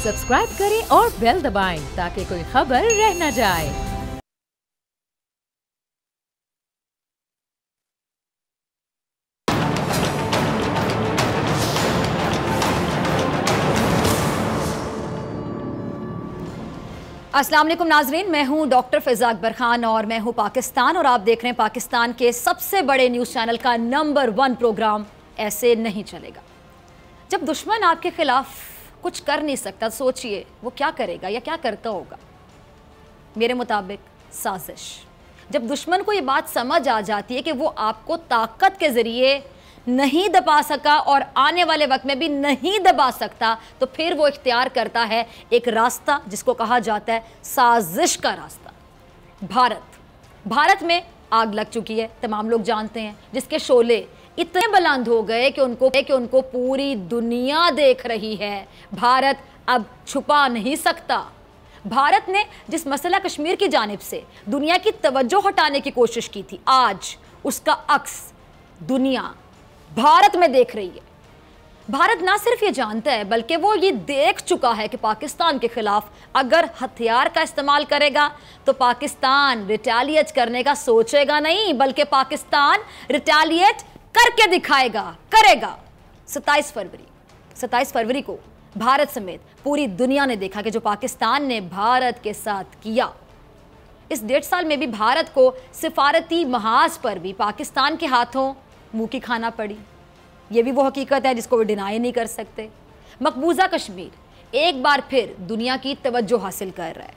Subscribe करें और bell दबाएं ताकि कोई खबर रह न जाए। अस्सलाम वालेकुम नाजरीन, मैं हूं डॉक्टर फ़िज़ा अकबर खान और मैं हूं पाकिस्तान और आप देख रहे हैं पाकिस्तान के सबसे बड़े न्यूज़ चैनल का नंबर 1 प्रोग्राम ऐसे नहीं चलेगा। जब दुश्मन आपके खिलाफ कुछ कर नहीं सकता, सोचिए वो क्या करेगा या क्या करता होगा। मेरे मुताबिक साजिश। जब दुश्मन को ये बात समझ आ जाती है कि वो आपको ताकत के ज़रिए नहीं दबा सका और आने वाले वक्त में भी नहीं दबा सकता, तो फिर वो इख्तियार करता है एक रास्ता जिसको कहा जाता है साजिश का रास्ता। भारत में आग लग चुकी है, तमाम लोग जानते हैं, जिसके शोले इतने बुलंद हो गए कि उनको पूरी दुनिया देख रही है। भारत अब छुपा नहीं सकता। भारत ने जिस मसला कश्मीर की जानिब से दुनिया की तवज्जो हटाने की कोशिश की थी, आज उसका अक्स दुनिया भारत में देख रही है। भारत ना सिर्फ ये जानता है बल्कि वो ये देख चुका है कि पाकिस्तान के खिलाफ अगर हथियार का इस्तेमाल करेगा तो पाकिस्तान रिटेलिएट करने का सोचेगा नहीं, बल्कि पाकिस्तान रिटेलिएट करके दिखाएगा, करेगा। 27 फरवरी को भारत समेत पूरी दुनिया ने देखा कि जो पाकिस्तान ने भारत के साथ किया, इस 1.5 साल में भी भारत को सिफारती महाज पर भी पाकिस्तान के हाथों मुंह की खाना पड़ी। ये भी वो हकीकत है जिसको वो डिनाई नहीं कर सकते। मकबूजा कश्मीर एक बार फिर दुनिया की तवज्जो हासिल कर रहा है,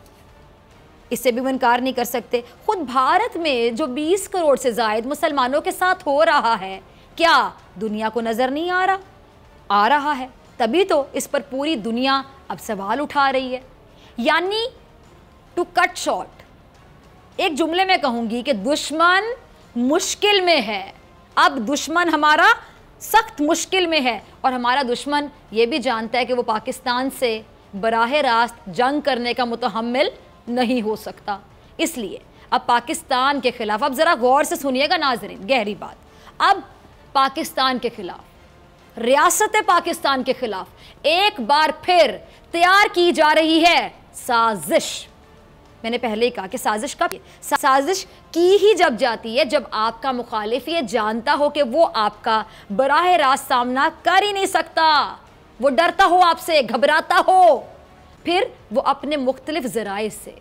इससे भी वो इनकार नहीं कर सकते। खुद भारत में जो 20 करोड़ से ज़ायद मुसलमानों के साथ हो रहा है, क्या दुनिया को नज़र नहीं आ रहा है। तभी तो इस पर पूरी दुनिया अब सवाल उठा रही है। यानी टू कट शॉर्ट, एक जुमले में कहूँगी कि दुश्मन मुश्किल में है। अब दुश्मन हमारा सख्त मुश्किल में है और हमारा दुश्मन ये भी जानता है कि वो पाकिस्तान से बराह रास्त जंग करने का मुतहम्मिल नहीं हो सकता। इसलिए अब पाकिस्तान के खिलाफ, अब ज़रा गौर से सुनिएगा नाज़रीन, गहरी बात, अब पाकिस्तान के खिलाफ, रियासत पाकिस्तान के खिलाफ एक बार फिर तैयार की जा रही है साजिश। मैंने पहले ही कहा कि साजिश की ही जब जाती है जब आपका मुखालिफ ये जानता हो कि वो आपका बराह रास्त सामना कर ही नहीं सकता, वो डरता हो आपसे, घबराता हो, फिर वो अपने मुख्तलिफ ज़राए से,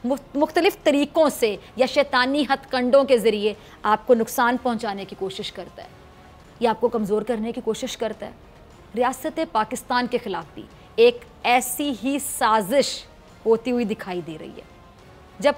मुख्तलिफ तरीक़ों से या शैतानी हथकंडों के ज़रिए आपको नुकसान पहुँचाने की कोशिश करता है या आपको कमज़ोर करने की कोशिश करता है। रियासत पाकिस्तान के ख़िलाफ़ भी एक ऐसी ही साजिश होती हुई दिखाई दे रही है। जब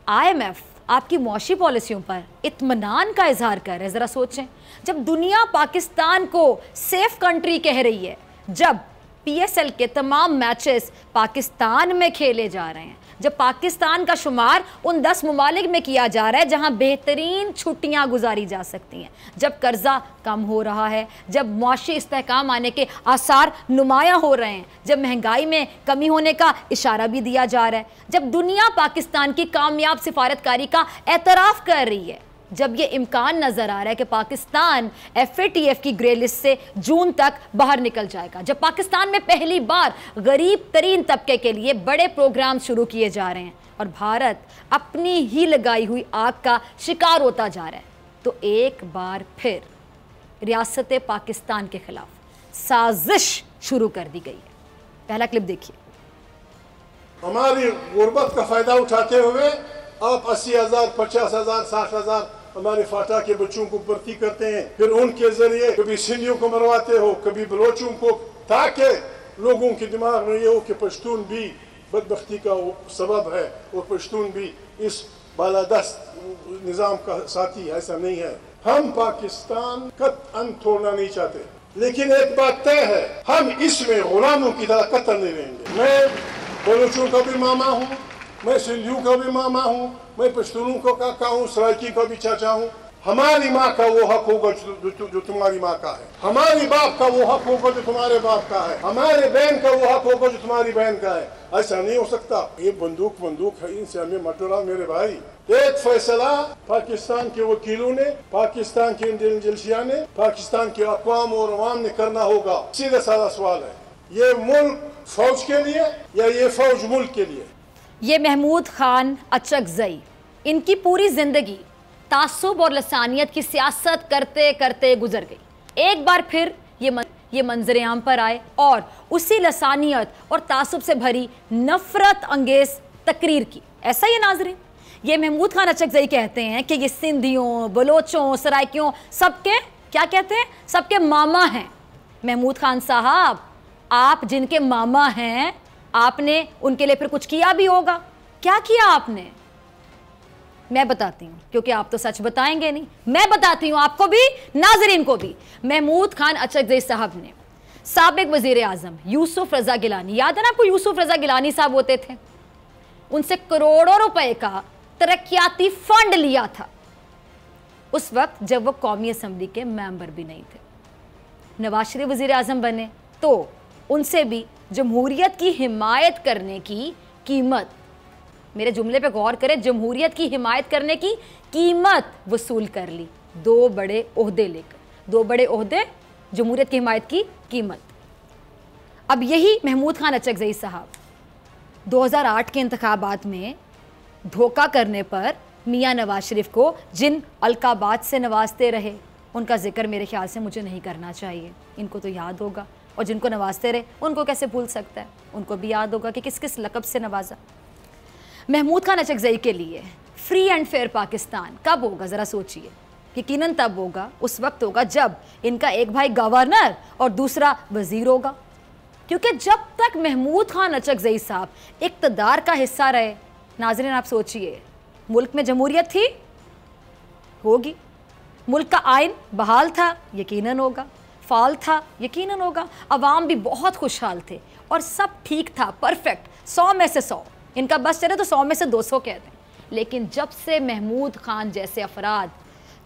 IMF आपकी मौशी पॉलिसियों पर इत्मीनान का इजहार कर रहे हैं, ज़रा सोचें, जब दुनिया पाकिस्तान को सेफ कंट्री कह रही है, जब PSL के तमाम मैचेस पाकिस्तान में खेले जा रहे हैं, जब पाकिस्तान का शुमार उन 10 ममालिक में किया जा रहा है जहां बेहतरीन छुट्टियां गुजारी जा सकती हैं, जब कर्जा कम हो रहा है, जब मुआशी इस्तेहकाम आने के आसार नुमायां हो रहे हैं, जब महंगाई में कमी होने का इशारा भी दिया जा रहा है, जब दुनिया पाकिस्तान की कामयाब सिफारतकारी का एतराफ़ कर रही है, जब ये इम्कान नज़र आ रहा है कि पाकिस्तान FATF की ग्रे लिस्ट से जून तक बाहर निकल जाएगा, जब पाकिस्तान में पहली बार गरीब तरीन तबके के लिए बड़े प्रोग्राम शुरू किए जा रहे हैं और भारत अपनी ही लगाई हुई आग का शिकार होता जा रहा है, तो एक बार फिर रियासत पाकिस्तान के खिलाफ साजिश शुरू कर दी गई है। पहला क्लिप देखिए। हमारी गुर्बत का फ़ायदा उठाते हुए आप 80,000, 50,000, 60,000 हमारे फाटा के बच्चों को भर्ती करते हैं, फिर उनके जरिए कभी सिंधियों को मरवाते हो, कभी बलोचों को, ताकि लोगों के दिमाग में ये हो कि पश्तून भी बदबख्ती का सबब है और पश्तून भी इस बालादस्त निज़ाम का साथी। ऐसा नहीं है। हम पाकिस्तान कतई तोड़ना नहीं चाहते, लेकिन एक बात तय है, हम इसमें गुलामों की तरह कतई नहीं रहेंगे। मैं बलोचों का भी मामा हूँ, मैं सिंधियों का भी मामा हूँ, मैं पश्तूनों का काका हूँ, सराइकी का भी चाचा हूँ। हमारी माँ का वो हक होगा जो तुम्हारी माँ का है, हमारी बाप का वो हक होगा जो तुम्हारे बाप का है, हमारे बहन का वो हक होगा जो तुम्हारी बहन का है। ऐसा नहीं हो सकता। ये बंदूक है, इनसे हमें मत डराओ मेरे भाई। एक फैसला पाकिस्तान के वकीलों ने, पाकिस्तान के इंटेलिजेंसिया ने, पाकिस्तान के अक़वाम और अवाम ने करना होगा। सीधा साधा सवाल है, ये मुल्क फौज के लिए या ये फौज मुल्क के लिए? ये महमूद खान अचकजई, इनकी पूरी जिंदगी तासुब और लसानियत की सियासत करते करते गुजर गई। एक बार फिर ये मंजर आम पर आए और उसी लसानियत और तासुब से भरी नफरत अंगेज तकरीर की। ऐसा ही नाजरीन, ये महमूद खान अचकजई कहते हैं कि ये सिंधियों, बलोचों, सराइकियों सबके क्या कहते हैं, सबके मामा हैं। महमूद खान साहब, आप जिनके मामा हैं, आपने उनके लिए फिर कुछ किया भी होगा। क्या किया आपने? मैं बताती हूँ, क्योंकि आप तो सच बताएंगे नहीं। मैं बताती हूँ आपको भी, नाजरीन को भी। महमूद खान अचकजई साहब ने साबिक वजीर आजम यूसुफ रजा गिलानी, याद है ना आपको, यूसुफ रजा गिलानी साहब होते थे, उनसे करोड़ों रुपए का तरक्याती फंड लिया था उस वक्त जब वो कौमी असम्बली के मेंबर भी नहीं थे। नवाज शरीफ वजीर आजम बने तो उनसे भी जमहूरियत की हिमायत करने की कीमत, मेरे जुमले पे गौर करें, जमहूरियत की हिमायत करने की कीमत वसूल कर ली, 2 बड़े ओहदे लेकर। 2 बड़े ओहदे, जमहूरियत की हिमायत की कीमत। अब यही महमूद खान अचकजई साहब 2008 के इंतखाबात में धोखा करने पर मियां नवाज शरीफ को जिन अलकाबात से नवाजते रहे, उनका जिक्र मेरे ख्याल से मुझे नहीं करना चाहिए। इनको तो याद होगा, और जिनको नवाजते रहे उनको कैसे भूल सकता है, उनको भी याद होगा कि किस किस लक़ब से नवाजा। महमूद खान अचकजई के लिए फ्री एंड फेयर पाकिस्तान कब होगा, ज़रा सोचिए। यकीनन तब होगा, उस वक्त होगा जब इनका एक भाई गवर्नर और दूसरा वजीर होगा। क्योंकि जब तक महमूद खान अचकजई साहब इक़्तिदार का हिस्सा रहे, नाज़रीन आप सोचिए, मुल्क में जमहूरियत थी, होगी, मुल्क का आइन बहाल था, यकीनन होगा, फाल था, यकीनन होगा, अवाम भी बहुत खुशहाल थे और सब ठीक था, परफेक्ट, 100 में से 100, इनका बस चले तो 100 में से 200 कहते हैं। लेकिन जब से महमूद खान जैसे अफराद,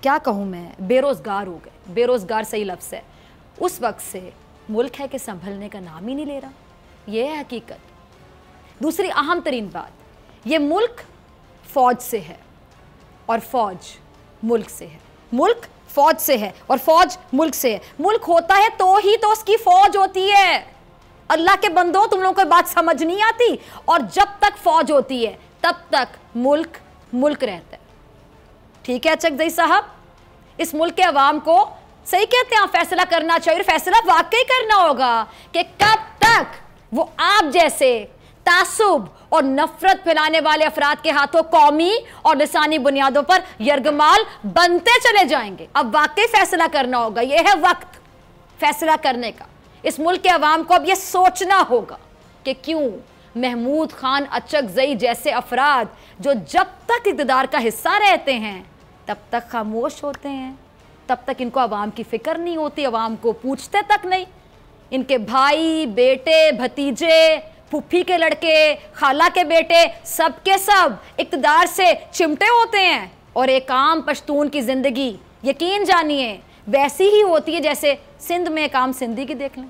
क्या कहूँ मैं, बेरोज़गार हो गए, बेरोज़गार सही लफ्ज़ है, उस वक्त से मुल्क है कि संभलने का नाम ही नहीं ले रहा। यह है हकीकत। दूसरी अहम तरीन बात, ये मुल्क फ़ौज से है और फ़ौज मुल्क से है, मुल्क फ़ौज से है और फ़ौज मुल्क से है। मुल्क होता है तो ही तो उसकी फ़ौज होती है। अल्लाह के बंदो, तुम लोगों को बात समझ नहीं आती। और जब तक फ़ौज होती है तब तक मुल्क मुल्क रहता है। ठीक है अचकजई साहब, इस मुल्क के अवाम को सही कहते हैं, फैसला करना चाहिए, और फैसला वाकई करना होगा कि कब तक वो आप जैसे तासुब और नफरत फैलाने वाले अफराद के हाथों कौमी और लिसानी बुनियादों पर यरगमाल बनते चले जाएंगे। अब वाकई फैसला करना होगा, यह है वक्त फैसला करने का। इस मुल्क के अवाम को अब यह सोचना होगा कि क्यों महमूद खान अचकजई जैसे अफराद, जो जब तक इक़्तिदार का हिस्सा रहते हैं तब तक खामोश होते हैं, तब तक इनको अवाम की फिक्र नहीं होती, अवाम को पूछते तक नहीं। इनके भाई, बेटे, भतीजे, फूफी के लड़के, खाला के बेटे, सब के सब इक़्तिदार से चिमटे होते हैं। और एक आम पश्तून की ज़िंदगी, यकीन जानिए, वैसी ही होती है जैसे सिंध में एक आम सिंधी की देख लें।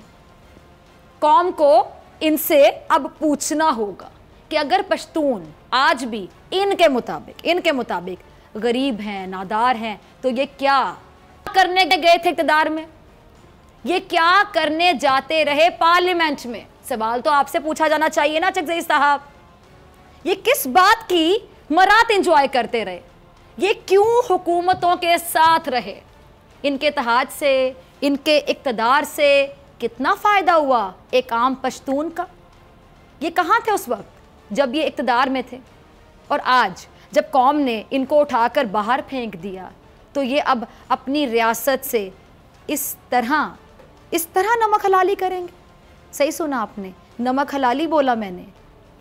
कौम को इनसे अब पूछना होगा कि अगर पश्तून आज भी इनके मुताबिक गरीब हैं, नादार हैं, तो ये क्या करने गए थे इक़्तिदार में, ये क्या करने जाते रहे पार्लियामेंट में? सवाल तो आपसे पूछा जाना चाहिए ना अचकजई साहब। ये किस बात की मरात एंजॉय करते रहे, ये क्यों हुकूमतों के साथ रहे? इनके इत्तेहाद से, इनके इक़्तिदार से कितना फ़ायदा हुआ एक आम पश्तून का? ये कहाँ थे उस वक्त जब ये इक़्तिदार में थे? और आज जब कौम ने इनको उठाकर बाहर फेंक दिया, तो ये अब अपनी रियासत से इस तरह नमक हलाली करेंगे। सही सुना आपने, नमक हलाली बोला मैंने।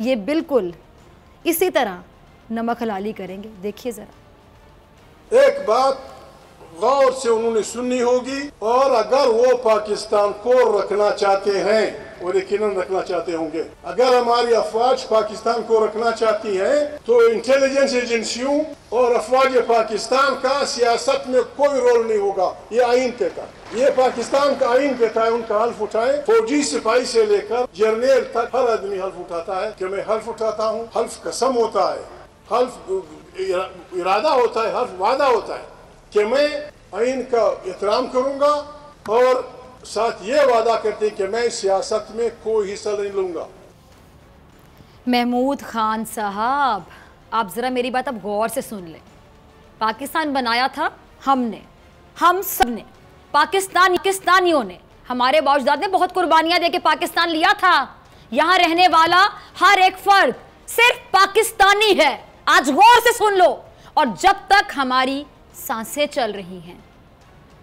ये बिल्कुल इसी तरह नमक हलाली करेंगे। देखिए ज़रा, एक बात गौर से उन्होंने सुननी होगी, और अगर वो पाकिस्तान को रखना चाहते हैं, और यकीनन रखना चाहते होंगे, अगर हमारी अफवाज पाकिस्तान को रखना चाहती हैं, तो इंटेलिजेंस एजेंसियों और अफवाज पाकिस्तान का सियासत में कोई रोल नहीं होगा। ये आइन कहता है, ये पाकिस्तान का आइन कहता है, उनका हल्फ उठाए। फौजी सिपाही से लेकर जर्नल तक हर आदमी हल्फ उठाता है कि मैं हल्फ उठाता हूँ। हल्फ कसम होता है, हल्फ इरादा होता है, हल्फ वादा होता है कि मैं आइन का एहतराम करूँगा और साथ ये वादा करते हैं कि मैं सियासत में कोई हिस्सा नहीं लूँगा। महमूद खान साहब, आप ज़रा मेरी बात अब गौर से सुन लें। पाकिस्तान बनाया था हमने, हम सब ने, पाकिस्तानियों ने, हमारे बावजूद ने बहुत कुर्बानियां देके पाकिस्तान लिया था। यहाँ रहने वाला हर एक फर्द सिर्फ पाकिस्तानी है। आज गौर से सुन लो। और जब तक हमारी सांसें चल रही हैं,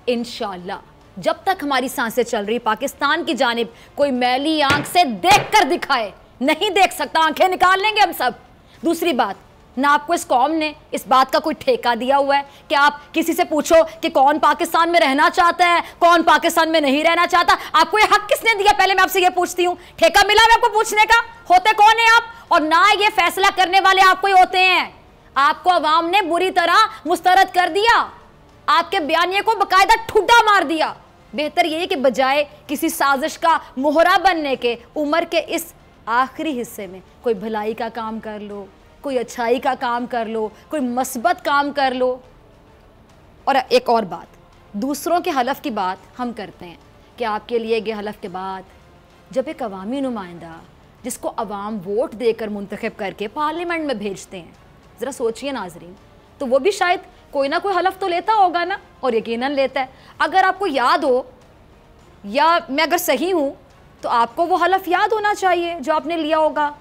इंशाअल्लाह, जब तक हमारी सांसें चल रही, पाकिस्तान की जानिब कोई मैली आंख से देख कर दिखाए, नहीं देख सकता, आंखें निकाल लेंगे हम सब। दूसरी बात, ना आपको इस कौम ने इस बात का कोई ठेका दिया हुआ है कि आप किसी से पूछो कि कौन पाकिस्तान में रहना चाहता है, कौन पाकिस्तान में नहीं रहना चाहता। आपको ये हक किसने दिया? पहले मैं आपसे ये पूछती हूँ, ठेका मिला है आपको पूछने का? होते कौन है आप? और ना ये फैसला करने वाले आपको ही होते हैं। आपको अवाम ने बुरी तरह मुस्तरद कर दिया, आपके बयानिए को बकायदा ठुड्डा मार दिया। बेहतर यही कि बजाय किसी साजिश का मोहरा बनने के, उम्र के इस आखिरी हिस्से में कोई भलाई का काम कर लो, कोई अच्छाई का काम कर लो, कोई मस्बत काम कर लो। और एक और बात, दूसरों के हलफ की बात हम करते हैं कि आपके लिए गए हलफ के बाद जब एक अवामी नुमाइंदा जिसको अवाम वोट देकर मुंतखब करके पार्लियामेंट में भेजते हैं, ज़रा सोचिए नाजरीन, तो वो भी शायद कोई ना कोई हलफ तो लेता होगा ना, और यकीनन लेता है। अगर आपको याद हो, या मैं अगर सही हूँ, तो आपको वो हलफ याद होना चाहिए जो आपने लिया होगा।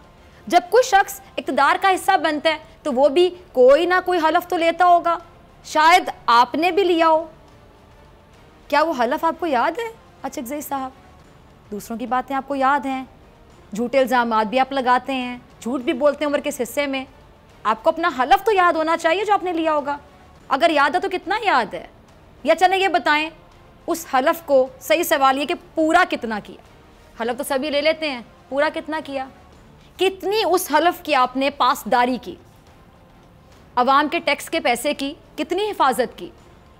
जब कोई शख्स इक़्तिदार का हिस्सा बनता है तो वो भी कोई ना कोई हलफ तो लेता होगा, शायद आपने भी लिया हो। क्या वो हलफ आपको याद है अचकज़ई साहब? दूसरों की बातें आपको याद हैं, झूठे इल्ज़ामात भी आप लगाते हैं, झूठ भी बोलते हैं उम्र के हिस्से में। आपको अपना हलफ तो याद होना चाहिए जो आपने लिया होगा। अगर याद है तो कितना याद है? या चले ये बताएं, उस हलफ को, सही सवाल ये कि पूरा कितना किया? हलफ तो सभी ले लेते हैं, पूरा कितना किया? कितनी उस हलफ की आपने पासदारी की? अवाम के टैक्स के पैसे की कितनी हिफाजत की?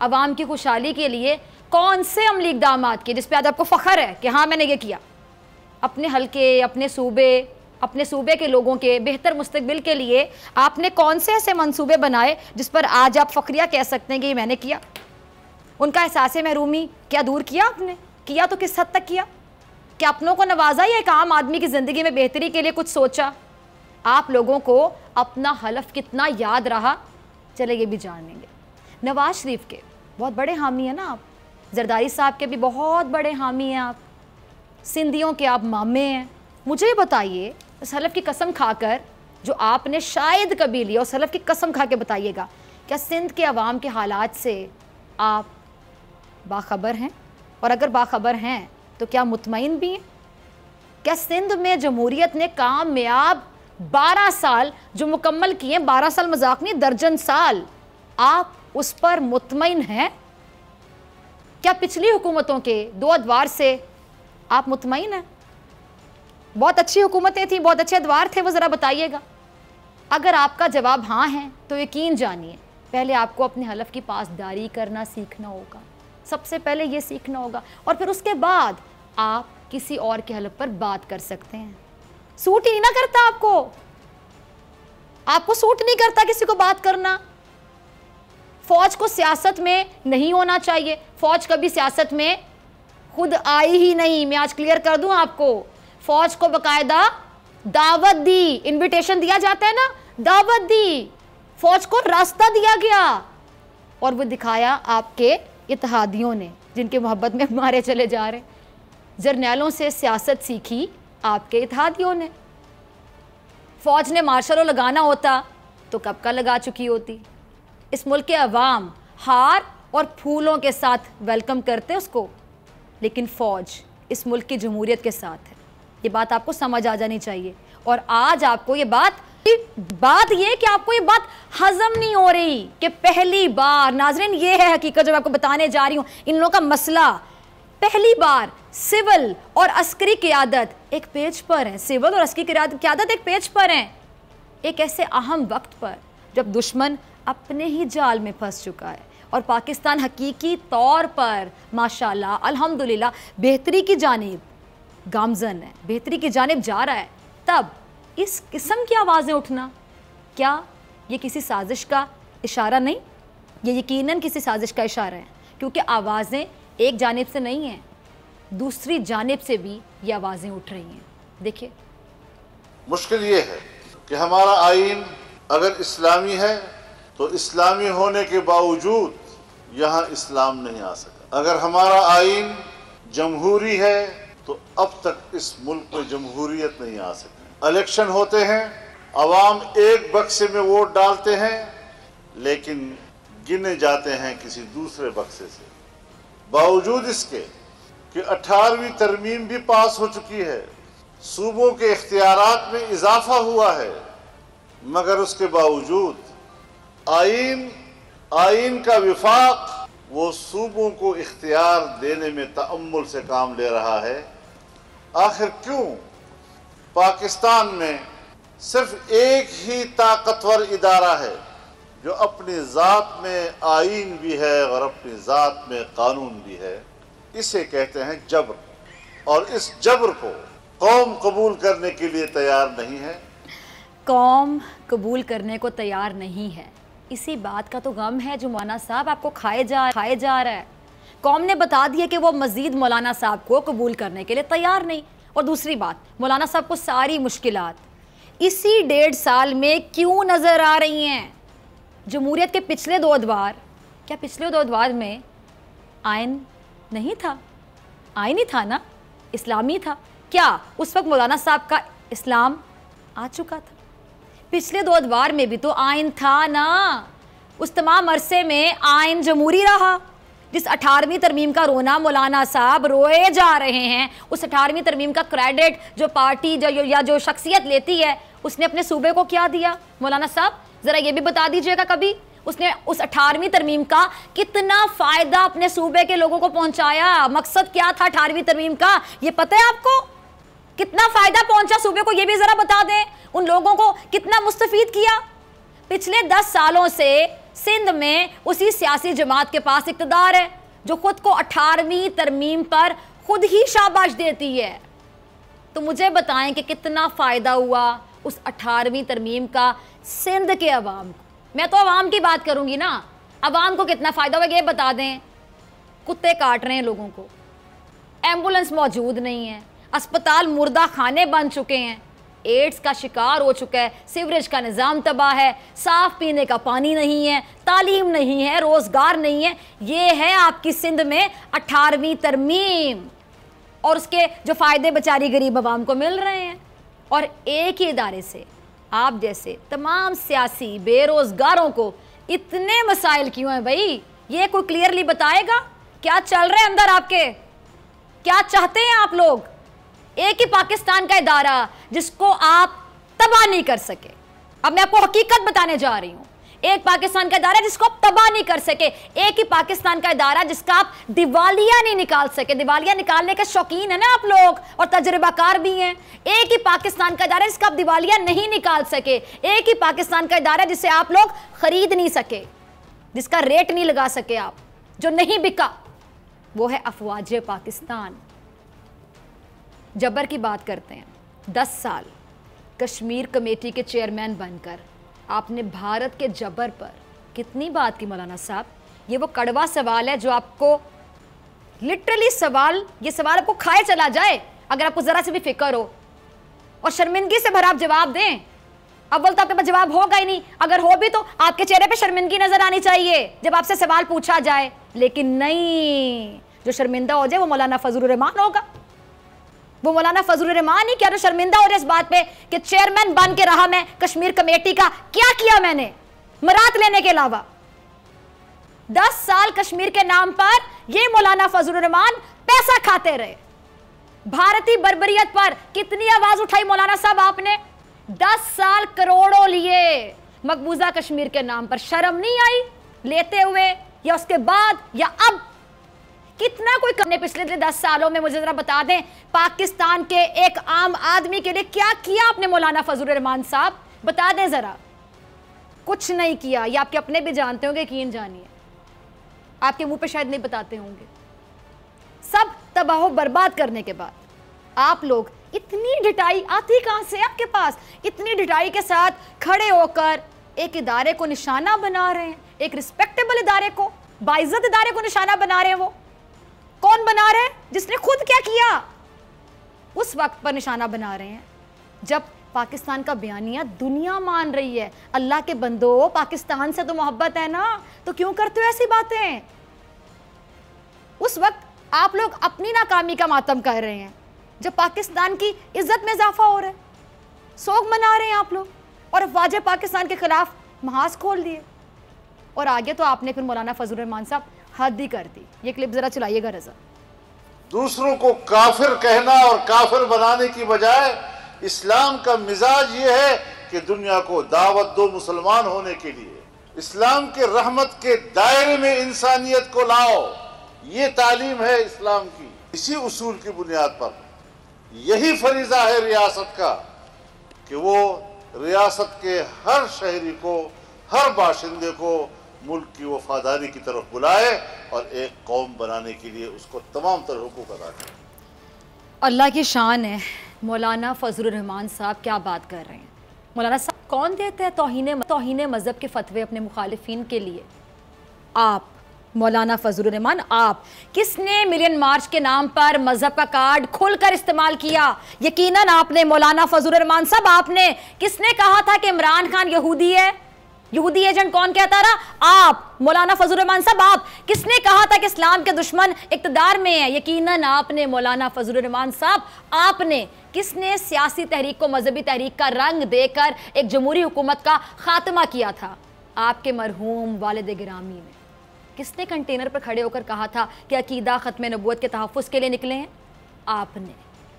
अवाम की खुशहाली के लिए कौन से अमली इक़दाम किए जिस पे आज आपको फ़ख्र है कि हाँ मैंने ये किया? अपने हल्के, अपने सूबे के लोगों के बेहतर मुस्तकबिल के लिए आपने कौन से ऐसे मंसूबे बनाए जिस पर आज आप फ़ख्रिया कह सकते हैं कि ये मैंने किया? उनका एहसास महरूमी क्या दूर किया आपने? किया तो किस हद तक किया? क्या अपनों को नवाजा या एक आम आदमी की ज़िंदगी में बेहतरी के लिए कुछ सोचा? आप लोगों को अपना हलफ कितना याद रहा, चले ये भी जान लेंगे। नवाज शरीफ के बहुत बड़े हामी हैं ना आप, जरदारी साहब के भी बहुत बड़े हामी हैं आप, सिंधियों के आप मामे हैं। मुझे ये बताइए, उस हलफ की कसम खाकर जो आपने शायद कभी लिया, उस हलफ की कसम खा के बताइएगा, क्या सिंध के अवाम के हालात से आप बाखबर हैं? और अगर बाखबर हैं तो क्या मुतमईन भी हैं? क्या सिंध में जमहूरियत ने कामयाब 12 साल जो मुकम्मल किए, 12 साल मजाक नहीं, दर्जन साल, आप उस पर मुतमईन हैं? क्या पिछली हुकूमतों के 2 अदवार से आप मुतमईन हैं? बहुत अच्छी हुकूमतें थी, बहुत अच्छे अदवार थे, वो ज़रा बताइएगा। अगर आपका जवाब हाँ है तो यकीन जानिए, पहले आपको अपने हलफ की पासदारी करना सीखना होगा, सबसे पहले ये सीखना होगा, और फिर उसके बाद आप किसी और के हलफ पर बात कर सकते हैं। सूट ही नहीं ना करता आपको सूट नहीं करता किसी को बात करना। फौज को सियासत में नहीं होना चाहिए, फौज कभी सियासत में खुद आई ही नहीं। मैं आज क्लियर कर दूं आपको, फौज को बकायदा दावत दी, इनविटेशन दिया जाता है ना, दावत दी, फौज को रास्ता दिया गया, और वो दिखाया आपके इत्तेहादियों ने जिनके मोहब्बत में मारे चले जा रहे। जर्नैलों से सियासत सीखी आपके इत्तेहादियों ने। फौज ने मार्शल लॉ लगाना होता तो कब का लगा चुकी होती। इस मुल्क के अवाम हार और फूलों के साथ वेलकम करते उसको, लेकिन फौज इस मुल्क की जमहूरियत के साथ है। ये बात आपको समझ आ जानी चाहिए। और आज आपको ये बात ये कि आपको ये बात हजम नहीं हो रही कि पहली बार, नाजरीन ये है हकीकत जो मैं आपको बताने जा रही हूँ, इन लोगों का मसला, पहली बार सिविल और अस्करी क़यादत एक पेज पर है। सिविल और अस्करी क़यादत एक पेज पर हैं, एक ऐसे अहम वक्त पर जब दुश्मन अपने ही जाल में फंस चुका है और पाकिस्तान हकीकी तौर पर माशाल्लाह अल्हम्दुलिल्लाह बेहतरी की जानिब गामजन है, बेहतरी की जानिब जा रहा है। तब इस किस्म की आवाज़ें उठना, क्या ये किसी साजिश का इशारा नहीं? ये यकीनन किसी साजिश का इशारा है, क्योंकि आवाज़ें एक जानिब से नहीं हैं। दूसरी जानिब से भी ये आवाज़ें उठ रही हैं। देखिए, मुश्किल ये है कि हमारा आइन अगर इस्लामी है तो इस्लामी होने के बावजूद यहाँ इस्लाम नहीं आ सका। अगर हमारा आइन जमहूरी है तो अब तक इस मुल्क में जमहूरियत नहीं आ सकी। इलेक्शन होते हैं, अवाम एक बक्से में वोट डालते हैं, लेकिन गिने जाते हैं किसी दूसरे बक्से से। बावजूद इसके कि 18वीं तरमीम भी पास हो चुकी है, सूबों के इख्तियारात में इजाफा हुआ है, मगर उसके बावजूद आइन का विफाक वो सूबों को इख्तियार देने में तअम्मुल से काम ले रहा है। आखिर क्यों पाकिस्तान में सिर्फ एक ही ताकतवर इदारा है जो अपनी ज़ात में आइन भी है और अपनी ज़ात में कानून भी है? इसे कहते हैं जबर, और इस जबर को कौम कबूल करने के लिए तैयार नहीं है। कौम कबूल करने को तैयार नहीं है, इसी बात का तो गम है जो मौलाना साहब आपको खाए जा रहा है। कौम ने बता दिया कि वो मज़ीद मौलाना साहब को कबूल करने के लिए तैयार नहीं। और दूसरी बात, मौलाना साहब को सारी मुश्किलात इसी 1.5 साल में क्यों नज़र आ रही हैं? जमहूरियत के पिछले 2 अदवार, क्या पिछले 2 अदवार में आइन नहीं था? आइन ही था ना, इस्लामी था। क्या उस वक्त मौलाना साहब का इस्लाम आ चुका था? पिछले 2 अदवार में भी तो आइन था ना। उस तमाम अरसे में आइन जमहूरी रहा। जिस 18वीं तरमीम का रोना मौलाना साहब रोए जा रहे हैं, उस 18वीं तरमीम का क्रेडिट जो पार्टी जो शख्सियत लेती है, उसने अपने सूबे को क्या दिया? मौलाना साहब ज़रा ये भी बता दीजिएगा कभी उसने उस 18वीं तरमीम का कितना फ़ायदा अपने सूबे के लोगों को पहुंचाया? मकसद क्या था 18वीं तरमीम का, ये पता है आपको? कितना फ़ायदा पहुंचा सूबे को, ये भी ज़रा बता दें। उन लोगों को कितना मुस्तफ़ीद किया? पिछले 10 सालों से सिंध में उसी सियासी जमात के पास इक़्तिदार है जो खुद को 18वीं तरमीम पर खुद ही शाबाश देती है। तो मुझे बताएं कि कितना फ़ायदा हुआ उस 18वीं तरमीम का सिंध के अवाम को। मैं तो अवाम की बात करूंगी ना, अवाम को कितना फ़ायदा हुआ ये बता दें। कुत्ते काट रहे हैं लोगों को, एम्बुलेंस मौजूद नहीं है, अस्पताल मुर्दा खाने बन चुके हैं, एड्स का शिकार हो चुका है, सीवरेज का निज़ाम तबाह है, साफ़ पीने का पानी नहीं है, तालीम नहीं है, रोज़गार नहीं है। ये है आपकी सिंध में 18वीं तरमीम, और उसके जो फ़ायदे बेचारी गरीब अवाम को मिल रहे हैं। और एक ही इदारे से आप जैसे तमाम सियासी बेरोज़गारों को इतने मसाइल क्यों हैं भाई? ये कोई क्लियरली बताएगा? क्या चल रहा है अंदर आपके? क्या चाहते हैं आप लोग? एक ही पाकिस्तान का इदारा जिसको आप तबाह नहीं कर सके। अब मैं आपको हकीकत बताने जा रही हूं। एक पाकिस्तान का इदारा जिसको आप तबाह नहीं कर सके, एक ही पाकिस्तान का इदारा जिसका आप दिवालिया नहीं निकाल सके। दिवालिया निकालने के शौकीन है ना आप लोग, और तजर्बाकार भी हैं। एक ही पाकिस्तान का इदारा जिसका आप दिवालिया नहीं निकाल सके, एक ही पाकिस्तान का इदारा जिसे आप लोग खरीद नहीं सके, जिसका रेट नहीं लगा सके आप, जो नहीं बिका, वो है अफवाज पाकिस्तान। जबर की बात करते हैं। 10 साल कश्मीर कमेटी के चेयरमैन बनकर आपने भारत के जबर पर कितनी बात की मौलाना साहब। ये वो कड़वा सवाल है जो आपको लिटरली ये सवाल आपको खाए चला जाए अगर आपको ज़रा से भी फिक्र हो, और शर्मिंदगी से भरा आप जवाब दें। अव्वल तो आपके पास जवाब होगा ही नहीं, अगर हो भी तो आपके चेहरे पे शर्मिंदगी नज़र आनी चाहिए जब आपसे सवाल पूछा जाए। लेकिन नहीं, जो शर्मिंदा हो जाए वो मौलाना फजलुर रहमान होगा। वो मौलाना फजलुर रहमान ही क्या जो शर्मिंदा हो रहे इस बात पे कि चेयरमैन बन के रहा मैं कश्मीर कमेटी का, क्या किया मैंने मरात लेने के अलावा? 10 साल कश्मीर के नाम पर ये मौलाना फजलुर रहमान पैसा खाते रहे। भारतीय बर्बरियत पर कितनी आवाज उठाई मौलाना साहब आपने? 10 साल करोड़ों लिए मकबूजा कश्मीर के नाम पर। शर्म नहीं आई लेते हुए, या उसके बाद, या अब? कितना कोई करने पिछले 10 सालों में? मुझे जरा बता दें, पाकिस्तान के एक आम आदमी के लिए क्या किया आपने मौलाना फजलुर रहमान साहब? बता दें जरा। कुछ नहीं किया, ये आपके अपने भी जानते होंगे, यकीन जानिए, आपके मुंह पे शायद नहीं बताते होंगे। सब तबाह बर्बाद करने के बाद आप लोग इतनी ढिठाई आती कहां से आपके पास? इतनी ढिठाई के साथ खड़े होकर एक इदारे को निशाना बना रहे हैं, एक रिस्पेक्टेबल इदारे को, बाइज्जत इदारे को निशाना बना रहे हैं। वो कौन बना रहे हैं? जिसने खुद क्या किया उस वक्त पर निशाना बना रहे हैं जब पाकिस्तान का बयानिया दुनिया मान रही है। अल्लाह के बंदो, पाकिस्तान से तो मोहब्बत है ना, तो क्यों करते हो ऐसी बातें? उस वक्त आप लोग अपनी नाकामी का मातम कर रहे हैं जब पाकिस्तान की इज्जत में इजाफा हो रहा है, सोग मना रहे हैं आप लोग, और अफवाज पाकिस्तान के खिलाफ महाज खोल दिए। और आगे तो आपने फिर मौलाना फजलुर रहमान साहब हद ही कर दी। ये क्लिप जरा चलाइएगा रजा। दूसरों को काफिर कहना और काफिर बनाने की बजाय इस्लाम का मिजाज ये है कि दुनिया को दावत दो मुसलमान होने के लिए, इस्लाम के रहमत के दायरे में इंसानियत को लाओ। ये तालीम है इस्लाम की। इसी उसूल की बुनियाद पर यही फरीजा है रियासत का कि वो रियासत के हर शहरी को, हर बाशिंदे को मुल्क की वफादारी की तरफ बुलाए और एक कौम बनाने के लिए उसको तमाम तरह हुकूक अदा करे। अल्लाह की शान है। मौलाना फजलुर रहमान साहब क्या बात कर रहे हैं। मौलाना साहब कौन देते हैं तौहीन मज़हब के फतवे अपने मुखालिफिन के लिए? आप मौलाना फजलुर रहमान, आप। किसने मिलियन मार्च के नाम पर मजहब का कार्ड खुलकर इस्तेमाल किया? यकीनन आपने मौलाना फजलुर रहमान साहब, आपने। किसने कहा था कि इमरान खान यहूदी है? यहूदी एजेंट कौन कहता रहा? आप मौलाना फजलुर रहमान साहब, आप। किसने कहा था कि इस्लाम के दुश्मन इक्तदार में है? यकीनन आपने मौलाना फजलुर रहमान साहब, आपने। किसने सियासी तहरीक को मजहबी तहरीक का रंग देकर एक जमहूरी हुकूमत का खात्मा किया था? आपके मरहूम वालिद गिरामी ने। किसने कंटेनर पर खड़े होकर कहा था कि अकीदा ख़त्म नबूवत के तहफ़्फ़ुज़ के लिए निकले हैं? आपने।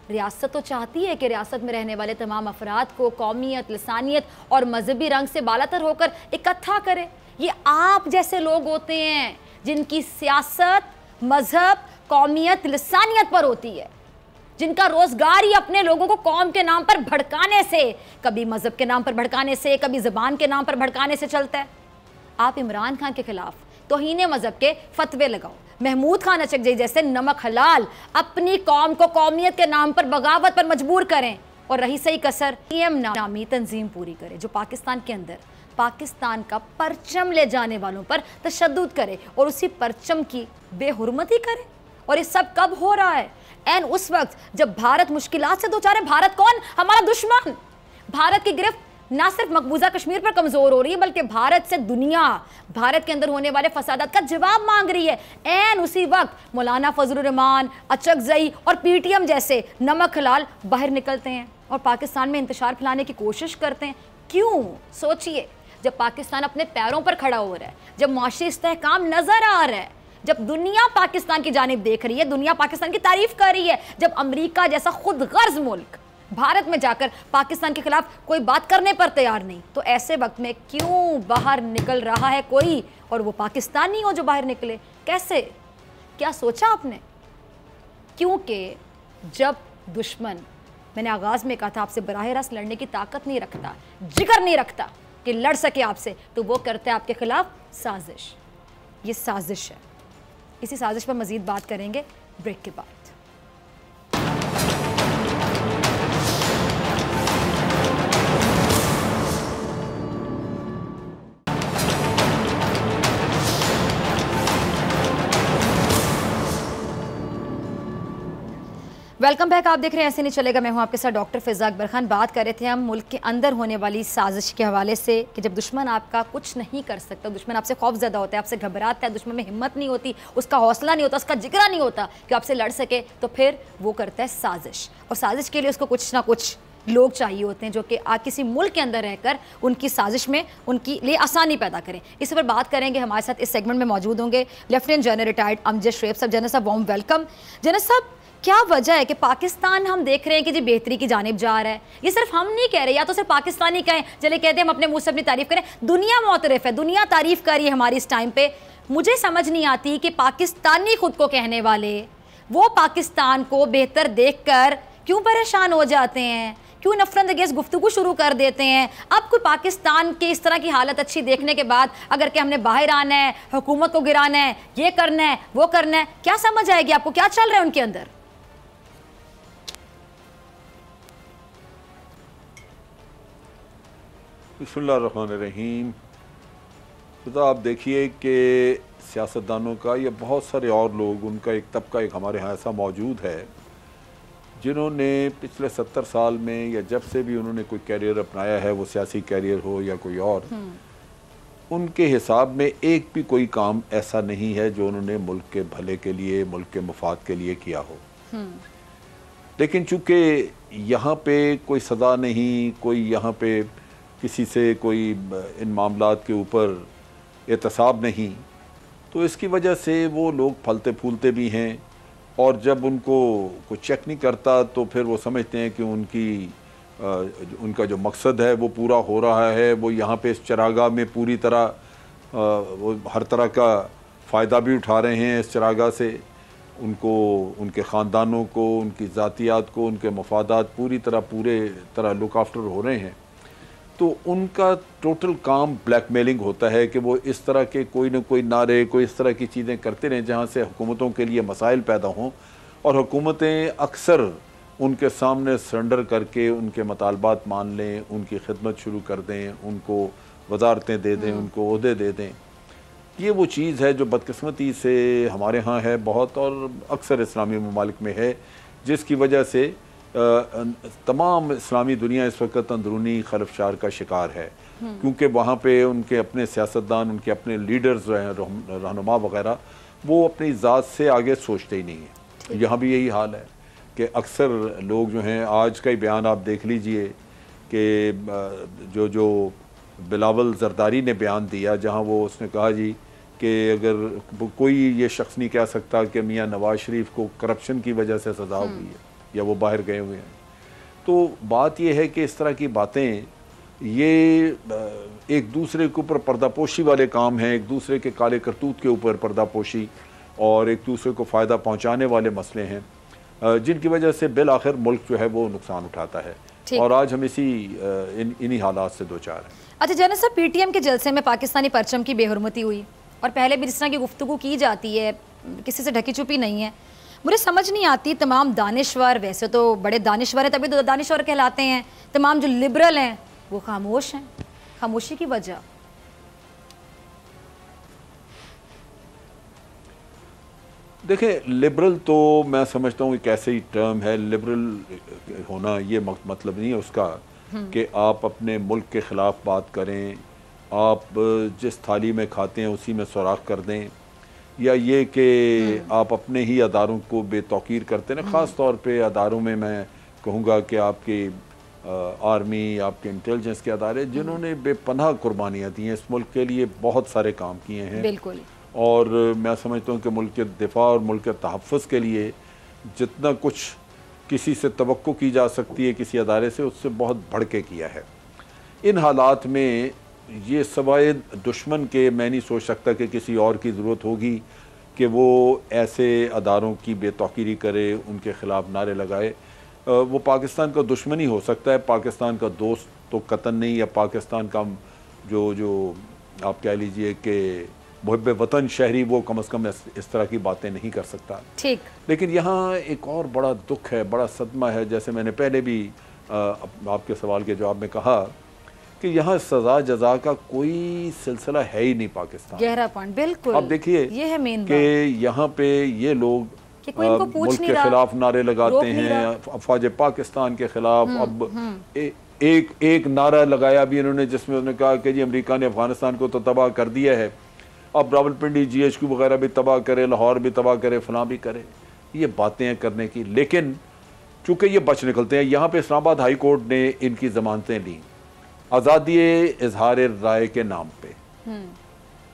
रियासत तो चाहती है कि रियासत में रहने वाले तमाम अफराद को कौमियत, लसानियत और मजहबी रंग से बालातर होकर इकट्ठा करे। ये आप जैसे लोग होते हैं जिनकी सियासत मजहब, कौमियत, लसानियत पर होती है, जिनका रोजगार ही अपने लोगों को कौम के नाम पर भड़काने से, कभी मजहब के नाम पर भड़काने से, कभी ज़बान के नाम पर भड़काने से चलता है। आप इमरान खान के खिलाफ तौहीन मजहब के फतवे लगाओ। महमूद खान अचकजई जैसे नमक हलाल अपनी कौम को कौमियत के नाम पर बगावत पर मजबूर करें, और रही सही कसर पीएम नामी तंजीम पूरी करे जो पाकिस्तान के अंदर पाकिस्तान का परचम ले जाने वालों पर तशद्दुद करे और उसी परचम की बेहुरमती करे। और ये सब कब हो रहा है? एन उस वक्त जब भारत मुश्किलात से दो चार है। भारत कौन? हमारा दुश्मन। भारत की गिरफ्त ना सिर्फ मकबूजा कश्मीर पर कमजोर हो रही है, बल्कि भारत से दुनिया भारत के अंदर होने वाले फसादात का जवाब मांग रही है। एन उसी वक्त मौलाना फजलुर रहमान, अचकजई और पीटीएम जैसे नमक हलाल बाहर निकलते हैं और पाकिस्तान में इंतशार फैलाने की कोशिश करते हैं। क्यों? सोचिए, जब पाकिस्तान अपने पैरों पर खड़ा हो रहा है, जब मुआशी इस्तेहकाम नजर आ रहा है, जब दुनिया पाकिस्तान की जानिब देख रही है, दुनिया पाकिस्तान की तारीफ कर रही है, जब अमेरिका जैसा खुद गर्ज मुल्क भारत में जाकर पाकिस्तान के खिलाफ कोई बात करने पर तैयार नहीं, तो ऐसे वक्त में क्यों बाहर निकल रहा है कोई, और वो पाकिस्तानी हो जो बाहर निकले? कैसे? क्या सोचा आपने? क्योंकि जब दुश्मन, मैंने आगाज में कहा था, आपसे बराह रास्त लड़ने की ताकत नहीं रखता, जिगर नहीं रखता कि लड़ सके आपसे, तो वो करते हैं आपके खिलाफ साजिश। ये साजिश है। इसी साजिश पर मजीद बात करेंगे ब्रेक के बाद। Welcome back. आप देख रहे हैं ऐसे नहीं चलेगा। मैं हूं आपके साथ डॉक्टर फिजा अकबर खान। बात कर रहे थे हम मुल्क के अंदर होने वाली साजिश के हवाले से कि जब दुश्मन आपका कुछ नहीं कर सकता, दुश्मन आपसे खौफज़दा होता है, आपसे घबराता है, दुश्मन में हिम्मत नहीं होती, उसका हौसला नहीं होता, उसका जिगरा नहीं होता कि आपसे लड़ सके, तो फिर वो करता है साजिश। और साजिश के लिए उसको कुछ ना कुछ लोग चाहिए होते हैं जो कि किसी मुल्क के अंदर रहकर उनकी साजिश में उनकी लिए आसानी पैदा करें। इस पर बात करेंगे। हमारे साथ इस सेगमेंट में मौजूद होंगे lieutenant general retired Amjad Shoaib साहब। जनरल साहब वार्म वेलकम। जनरल साहब, क्या वजह है कि पाकिस्तान हम देख रहे हैं कि जी बेहतरी की जानिब जा रहा है? ये सिर्फ हम नहीं कह रहे, या तो सिर्फ पाकिस्तानी कहें, चले कहते हैं हम अपने मुंह से अपनी तारीफ करें, दुनिया मुतरफ है, दुनिया तारीफ कर रही है हमारी इस टाइम पे। मुझे समझ नहीं आती कि पाकिस्तानी खुद को कहने वाले वो पाकिस्तान को बेहतर देखकर क्यों परेशान हो जाते हैं, क्यों नफरत अंगेज़ गुफ्तगू शुरू कर देते हैं। अब कोई पाकिस्तान की इस तरह की हालत अच्छी देखने के बाद अगर कि हमने बाहर आना है, हुकूमत को गिराना है, ये करना है, वो करना है, क्या समझ आएगी आपको? क्या चल रहा है उनके अंदर? बिस्मिल्लाहिर्रहमानिर्रहीम। तो आप देखिए कि सियासतदानों का या बहुत सारे और लोग, उनका एक तबका एक हमारे यहाँ ऐसा मौजूद है जिन्होंने पिछले 70 साल में या जब से भी उन्होंने कोई कैरियर अपनाया है, वो सियासी कैरियर हो या कोई और, उनके हिसाब में एक भी कोई काम ऐसा नहीं है जो उन्होंने मुल्क के भले के लिए, मुल्क के मफाद के लिए किया हो। लेकिन चूंकि यहाँ पे कोई सज़ा नहीं, कोई यहाँ पे किसी से कोई इन मामलात के ऊपर एहतसाब नहीं, तो इसकी वजह से वो लोग फलते फूलते भी हैं, और जब उनको कोई चेक नहीं करता तो फिर वो समझते हैं कि उनका जो मकसद है वो पूरा हो रहा है। वो यहाँ पे इस चरागाह में पूरी तरह वो हर तरह का फ़ायदा भी उठा रहे हैं इस चरागाह से। उनके ख़ानदानों को, उनकी ज़ातियात को, उनके मफादात पूरे तरह लुक आफ्टर हो रहे हैं। तो उनका टोटल काम ब्लैकमेलिंग होता है कि वो इस तरह के कोई न कोई नारे, कोई इस तरह की चीज़ें करते रहें जहाँ से हुकूमतों के लिए मसाइल पैदा हों, और हुकूमतें अक्सर उनके सामने सरेंडर करके उनके मतालबात मान लें, उनकी खिदमत शुरू कर दें, उनको वजारतें दे दें, उनको ओहदे दे दें। ये वो चीज़ है जो बदकिस्मती से हमारे यहाँ है बहुत, और अक्सर इस्लामी ममालिक में है, जिसकी वजह से तमाम इस्लामी दुनिया इस वक्त अंदरूनी खलफशार का शिकार है, क्योंकि वहाँ पे उनके अपने सियासतदान, उनके अपने लीडर्स जो हैं, रहनुमा वगैरह, वो अपनी ज़ात से आगे सोचते ही नहीं हैं। यहाँ भी यही हाल है कि अक्सर लोग जो हैं, आज का ही बयान आप देख लीजिए कि जो बिलावल जरदारी ने बयान दिया, जहाँ वो उसने कहा जी कि अगर कोई ये शख्स नहीं कह सकता कि मियाँ नवाज शरीफ को करप्शन की वजह से सज़ा हुई है या वो बाहर गए हुए हैं। तो बात यह है कि इस तरह की बातें ये एक दूसरे के ऊपर पर्दापोशी वाले काम हैं, एक दूसरे के काले करतूत के ऊपर पर्दापोशी और एक दूसरे को फ़ायदा पहुंचाने वाले मसले हैं, जिनकी वजह से बिल आखिर मुल्क जो है वो नुकसान उठाता है। और आज हम इन्हीं हालात से दो चार हैं। अच्छा जनरल साहब, पीटीएम के जलसे में पाकिस्तानी परचम की बेहुरमती हुई, और पहले भी जिस तरह की गुफ्तगू की जाती है, किसी से ढकी छुपी नहीं है। मुझे समझ नहीं आती, तमाम दानिश्वर, वैसे तो बड़े दानिश्वर हैं तभी तो दानिश्वर कहलाते हैं, तमाम जो लिबरल हैं वो खामोश हैं। खामोशी की वजह? देखिए, लिबरल तो मैं समझता हूँ एक ऐसे ही टर्म है। लिबरल होना ये मतलब नहीं है उसका कि आप अपने मुल्क के ख़िलाफ़ बात करें, आप जिस थाली में खाते हैं उसी में सुराख कर दें, या ये कि आप अपने ही अदारों को बेतौकीर करते हैं। ख़ास तौर पे अदारों में मैं कहूँगा कि आपकी आर्मी, आपके इंटेलिजेंस के अदारे, जिन्होंने बेपनाह कुर्बानियाँ दी हैं इस मुल्क के लिए, बहुत सारे काम किए हैं। बिल्कुल। और मैं समझता हूँ कि मुल्क के दिफा और मुल्क के तहफ़्फ़ुज़ के लिए जितना कुछ किसी से तवक्को की जा सकती है किसी अदारे से, उससे बहुत बढ़ के किया है। इन हालात में ये सवाए दुश्मन के मैं नहीं सोच सकता कि किसी और की ज़रूरत होगी कि वो ऐसे अदारों की बेतौकीरी करे, उनके ख़िलाफ़ नारे लगाए। वो पाकिस्तान का दुश्मन ही हो सकता है, पाकिस्तान का दोस्त तो कतन नहीं, या पाकिस्तान का जो आप कह लीजिए कि मुहब्बे वतन शहरी, वो कम से कम इस तरह की बातें नहीं कर सकता। ठीक। लेकिन यहाँ एक और बड़ा दुख है, बड़ा सदमा है, जैसे मैंने पहले भी आपके सवाल के जवाब में कहा कि यहाँ सज़ा जज़ा का कोई सिलसिला है ही नहीं पाकिस्तान। गहरा पॉइंट, बिल्कुल। अब देखिए ये है मेन कि यहाँ पे ये लोग मुल्क के खिलाफ नारे लगाते हैं, अफवाज पाकिस्तान के खिलाफ। अब एक नारा लगाया भी इन्होंने जिसमें उन्होंने कहा कि जी अमेरिका ने अफगानिस्तान को तो तबाह कर दिया है, अब रावलपिंडी GHQ वगैरह भी तबाह करे, लाहौर भी तबाह करे, फलां भी करे। ये बातें हैं करने की, लेकिन चूँकि ये बच निकलते हैं। यहाँ पे इस्लामाबाद हाई कोर्ट ने इनकी ज़मानतें ली आज़ादी इजहार राय के नाम पे।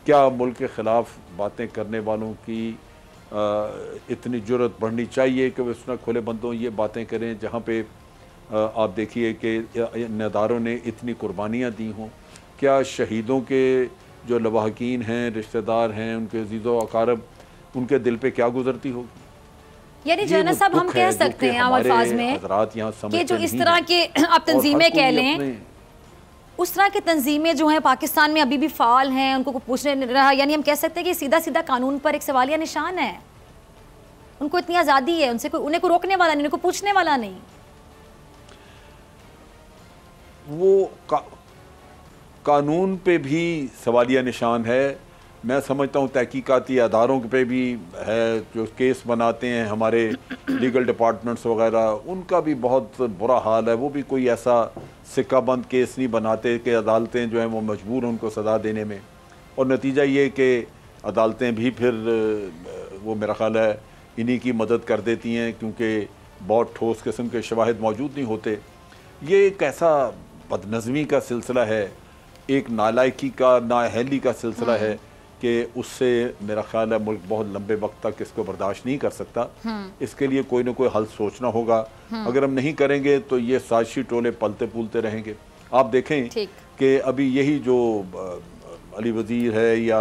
क्या मुल्क के ख़िलाफ़ बातें करने वालों की इतनी जुर्रत बढ़नी चाहिए कि वे उसमें खुले बंदों ये बातें करें, जहाँ पे आप देखिए कि इन अदारों ने इतनी कुर्बानियाँ दी हों। क्या शहीदों के जो लवाहकीन हैं, रिश्तेदार हैं, उनके अजीज़ो अकारब, उनके दिल पे क्या गुजरती होगी? यानी जनरल साहब, हम कह सकते हैं आम अल्फाज में कि जो इस तरह के आप तंजीमें कह लें, उस तरह की तंजीमें जो हैं पाकिस्तान में अभी भी फाल हैं, उनको पूछने रहा, यानी हम कह सकते हैं कि सीधा सीधा कानून पर एक सवालिया निशान है। उनको इतनी आज़ादी है, उनसे उन्हें को रोकने वाला नहीं, उनको पूछने वाला नहीं। वो कानून पे भी सवालिया निशान है। मैं समझता हूँ तहकीकाती अदारों पे भी है, जो केस बनाते हैं हमारे लीगल डिपार्टमेंट्स वगैरह, उनका भी बहुत बुरा हाल है। वो भी कोई ऐसा सिक्काबंद केस नहीं बनाते कि अदालतें जो हैं वो मजबूर हैं उनको सज़ा देने में, और नतीजा ये कि अदालतें भी फिर वो मेरा ख़्याल है इन्हीं की मदद कर देती हैं, क्योंकि बहुत ठोस किस्म के शवाहिद मौजूद नहीं होते। ये एक ऐसा बदनज़मी का सिलसिला है, एक नालायकी का, नाअहली का सिलसिला है कि उससे मेरा ख्याल है मुल्क बहुत लंबे वक्त तक इसको बर्दाश्त नहीं कर सकता। इसके लिए कोई ना कोई हल सोचना होगा। अगर हम नहीं करेंगे तो ये साजिशी टोले पलते पुलते रहेंगे। आप देखें कि अभी यही जो अली वजीर है या